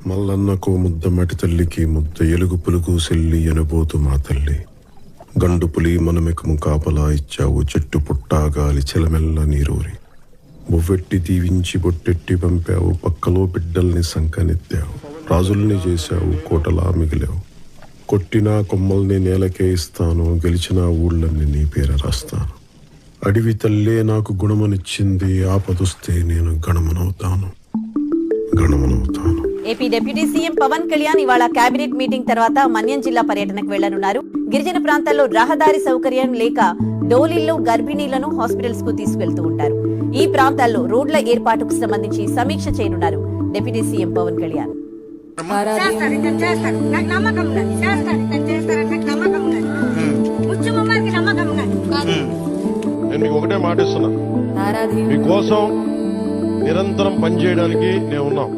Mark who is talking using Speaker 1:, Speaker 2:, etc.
Speaker 1: మల్లన్నకో ముద్ద మటి తల్లికి ముద్ద ఎలుగు పులుగు సెల్లి ఎనబోతు మా తల్లి. గండు పులి మనమెకము కాపలా ఇచ్చావు, చెట్టు పుట్టా గాలి చెలమెల్ల నీరూరి. బొవ్వెట్టి దీవించి బొట్టెట్టి పంపావు, పక్కలో బిడ్డల్ని సంకనెత్తావు. రాజుల్ని చేశావు, కోటలా మిగిలావు. కొట్టినా కొమ్మల్ని నేలకే ఇస్తాను, గెలిచిన ఊళ్ళని నీ పేర రాస్తాను. అడివి తల్లే నాకు గుణమనిచ్చింది, ఆపదొస్తే నేను గణమనవుతాను.
Speaker 2: AP deputy CM Pawan Kalyan ఇవాళ కేబినెట్ మీటింగ్ తర్వాత మన్యం జిల్లా పర్యటనకు వెళ్లనున్నారు. గిరిజన ప్రాంతాల్లో రహదారి సౌకర్యం లేక డోలీల్లో గర్భిణీలను హాస్పిటల్స్ కు తీసుకెళ్తూ ఉంటారు. ఈ ప్రాంతాల్లో రోడ్ల ఏర్పాటుకు సంబంధించి సమీక్ష చేయనున్నారు డిప్యూటీ సీఎం పవన్ కళ్యాణ్.
Speaker 3: ఒకటే మాట ఇస్తున్నా, మీకోసం నిరంతరం పనిచేయడానికి నేను ఉన్నాం.